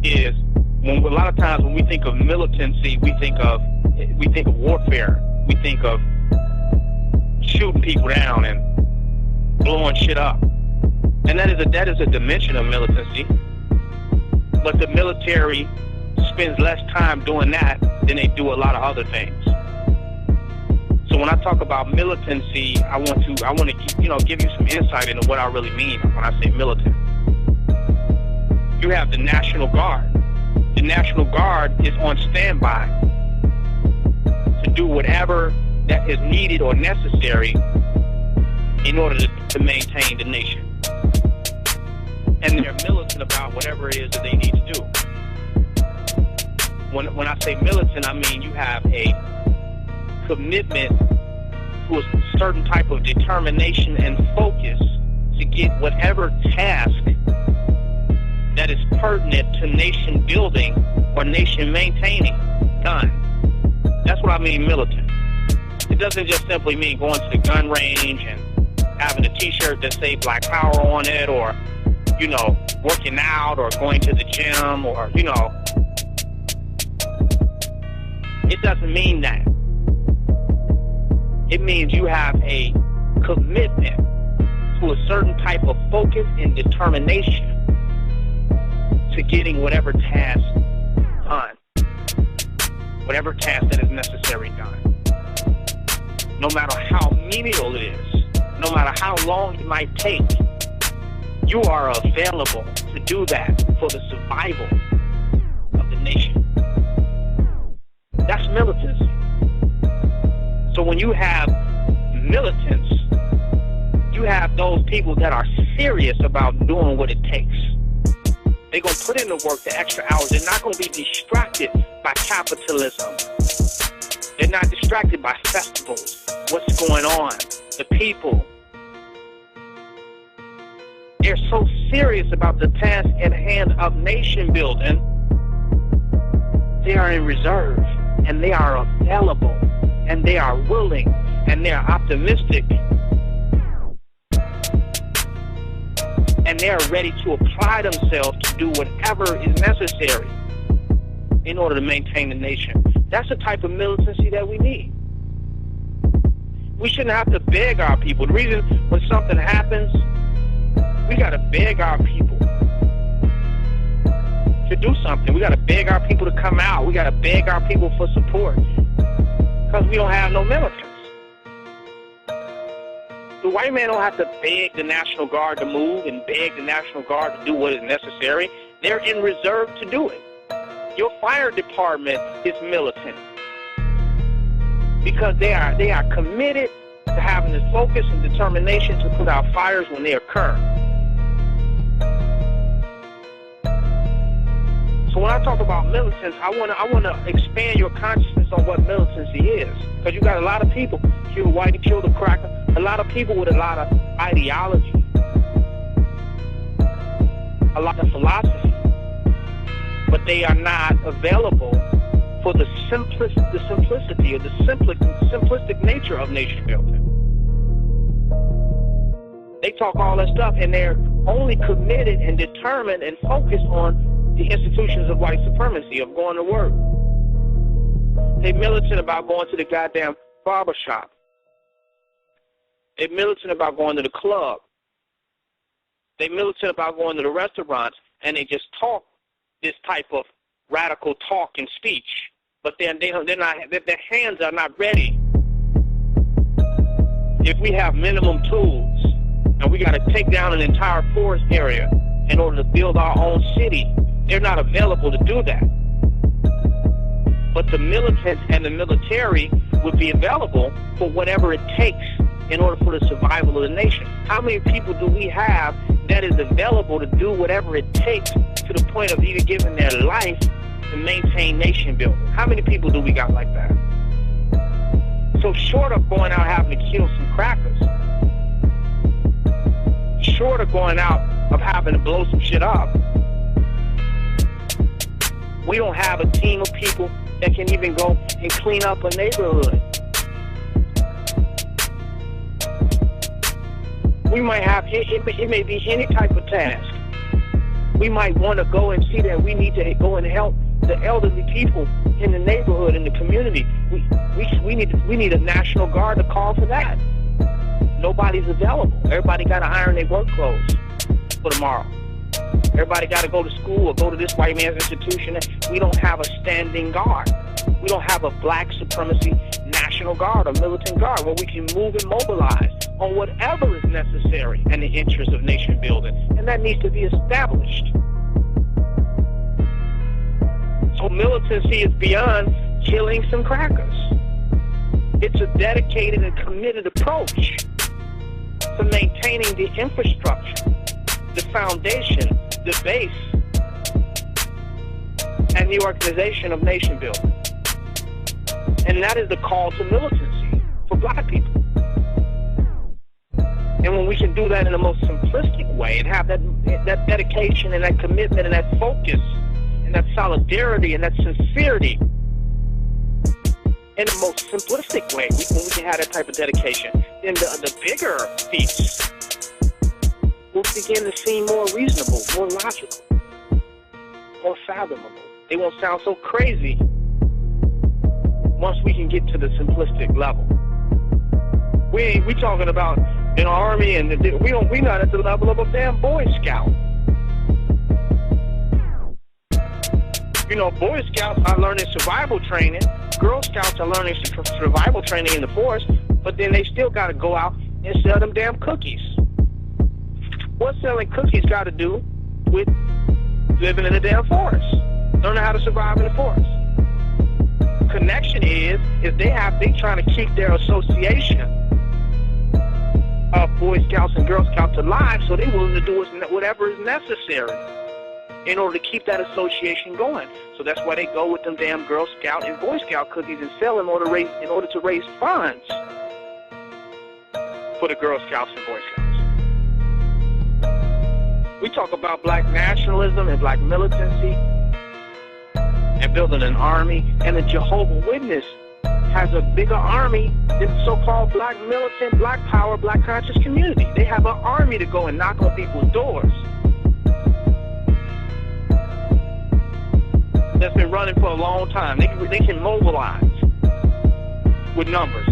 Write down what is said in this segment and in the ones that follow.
is a lot of times when we think of militancy, we think of warfare. We think of shooting people down and blowing shit up, and that is a dimension of militancy. But the military spends less time doing that than they do a lot of other things. So when I talk about militancy, I want to give you some insight into what I really mean when I say militant. You have the National Guard. The National Guard is on standby to do whatever that is needed or necessary in order to maintain the nation. And they're militant about whatever it is that they need to do. When I say militant, I mean you have a commitment to a certain type of determination and focus to get whatever task that is pertinent to nation building or nation maintaining done. That's what I mean militant. It doesn't just simply mean going to the gun range and having a t-shirt that say Black Power on it, or working out or going to the gym, or it doesn't mean that. It means you have a commitment to a certain type of focus and determination to getting whatever task done, whatever task that is necessary done. No matter how menial it is, no matter how long it might take, you are available to do that for the survival of the nation. That's militancy. So when you have militants, you have those people that are serious about doing what it takes. They're going to put in the work, the extra hours. They're not going to be distracted by capitalism. They're not distracted by festivals, what's going on, the people. They're so serious about the task at hand of nation building, they are in reserve, and they are available, and they are willing, and they are optimistic, and they are ready to apply themselves to do whatever is necessary in order to maintain the nation. That's the type of militancy that we need. We shouldn't have to beg our people. The reason when something happens, we got to beg our people to do something. We got to beg our people to come out. We got to beg our people for support because we don't have no militants. The white man don't have to beg the National Guard to move and beg the National Guard to do what is necessary. They're in reserve to do it. Your fire department is militant because they are committed to having the focus and determination to put out fires when they occur. So when I talk about militants, I want to expand your consciousness on what militancy is, because you got a lot of people, kill the whitey, kill the cracker, a lot of people with a lot of ideology, a lot of philosophy, but they are not available for the simplicity or the simplistic nature of nation building. They talk all that stuff, and they're only committed and determined and focused on the institutions of white supremacy, of going to work. They militant about going to the goddamn barber shop. They militant about going to the club. They militant about going to the restaurants, and they just talk this type of radical talk and speech, but their hands are not ready. If we have minimum tools, and we got to take down an entire forest area in order to build our own city, they're not available to do that. But the militants and the military would be available for whatever it takes in order for the survival of the nation. How many people do we have that is available to do whatever it takes to the point of even giving their life to maintain nation building? How many people do we got like that? So short of going out having to kill some crackers, short of going out of having to blow some shit up, we don't have a team of people that can even go and clean up a neighborhood. We might have, it may be any type of task, we might want to go and see that we need to go and help the elderly people in the neighborhood, in the community. We need a National Guard to call for that. Nobody's available. Everybody got to iron their work clothes for tomorrow. Everybody got to go to school or go to this white man's institution. We don't have a standing guard. We don't have a black supremacy National Guard or militant guard where we can move and mobilize on whatever is necessary in the interest of nation building. And that needs to be established. So militancy is beyond killing some crackers. It's a dedicated and committed approach to maintaining the infrastructure, the foundation, the base, and the organization of nation building. And that is the call to militancy for black people. And when we can do that in the most simplistic way and have that dedication and that commitment and that focus and that solidarity and that sincerity in the most simplistic way, when we can have that type of dedication, then the bigger feats will begin to seem more reasonable, more logical, more fathomable. They won't sound so crazy once we can get to the simplistic level. We talking about an army, and we not at the level of a damn Boy Scout. You know, Boy Scouts are learning survival training. Girl Scouts are learning survival training in the forest, but then they still got to go out and sell them damn cookies. What's selling cookies got to do with living in the damn forest? Learning how to survive in the forest. Connection is they trying to keep their association of Boy Scouts and Girl Scouts alive, so they're willing to do whatever is necessary in order to keep that association going. So that's why they go with them damn Girl Scout and Boy Scout cookies and sell them in order to raise funds for the Girl Scouts and Boy Scouts. We talk about black nationalism and black militancy and building an army, and the Jehovah's Witness has a bigger army than the so-called black militant, black power, black conscious community. They have an army to go and knock on people's doors that's been running for a long time. They can mobilize with numbers.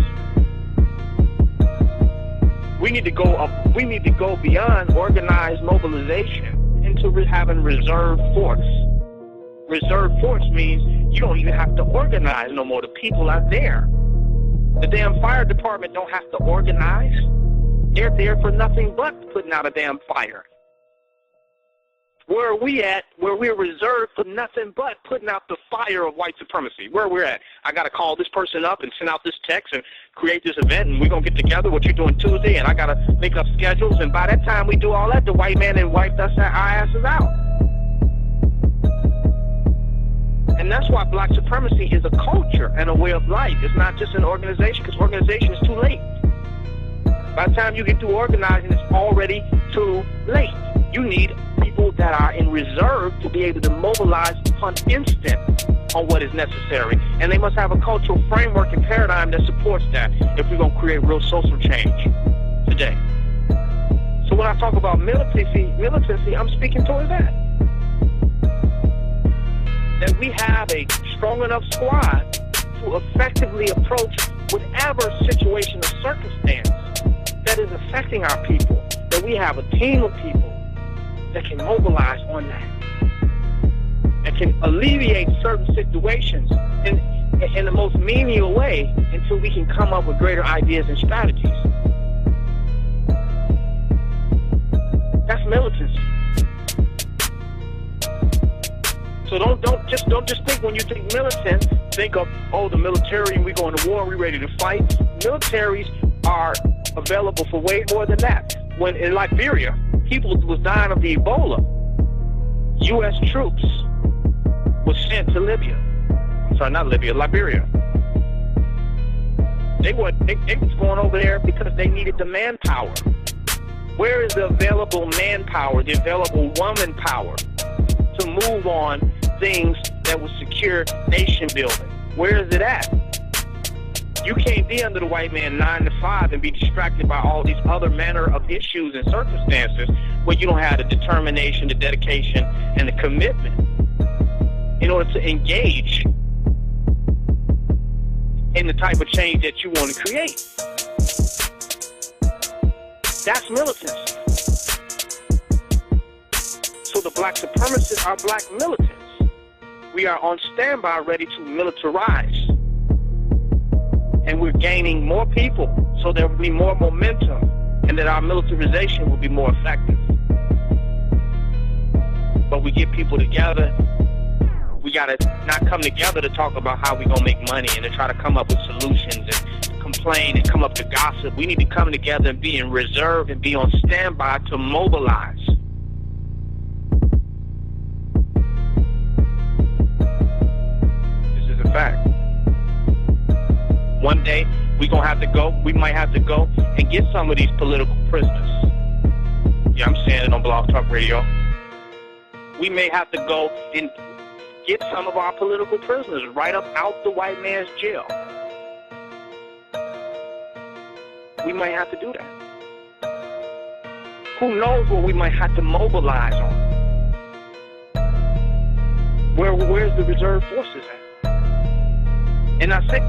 We need to go beyond organized mobilization into having reserve force. Reserve force means you don't even have to organize no more. The people are there. The damn fire department don't have to organize. They're there for nothing but putting out a damn fire. Where are we at, where we're reserved for nothing but putting out the fire of white supremacy? Where we're at, I got to call this person up and send out this text and create this event, and we're going to get together, what you're doing Tuesday, and I got to make up schedules, and by that time we do all that, the white man then wiped us our asses out. And that's why black supremacy is a culture and a way of life. It's not just an organization, because organization is too late. By the time you get through organizing, it's already too late. You need people that are in reserve to be able to mobilize upon instant on what is necessary. And they must have a cultural framework and paradigm that supports that if we're going to create real social change today. So when I talk about militancy, I'm speaking towards that. That we have a strong enough squad to effectively approach whatever situation or circumstance that is affecting our people. That we have a team of people that can mobilize on that, that can alleviate certain situations in the most menial way until we can come up with greater ideas and strategies. That's militancy. So don't just think when you think militant, think of, oh, the military and we going to war, we ready to fight. Militaries are available for way more than that. When in Liberia, people was dying of the Ebola, U.S. troops was sent to Libya. I'm sorry, not Libya, Liberia. They was going over there because they needed the manpower. Where is the available manpower, the available woman power to move on things that would secure nation building? Where is it at? You can't be under the white man 9 to 5 and be distracted by all these other manner of issues and circumstances where you don't have the determination, the dedication, and the commitment in order to engage in the type of change that you want to create. That's militancy. So the black supremacists are black militants. We are on standby ready to militarize. And we're gaining more people, so there will be more momentum, and that our militarization will be more effective. But we get people together. We gotta not come together to talk about how we're gonna make money and to try to come up with solutions and complain and come up to gossip. We need to come together and be in reserve and be on standby to mobilize. This is a fact. One day we might have to go and get some of these political prisoners. Yeah, I'm saying it on Blog Talk Radio. We may have to go and get some of our political prisoners right up out the white man's jail. We might have to do that. Who knows what we might have to mobilize on? Where's the reserve forces at? And I say,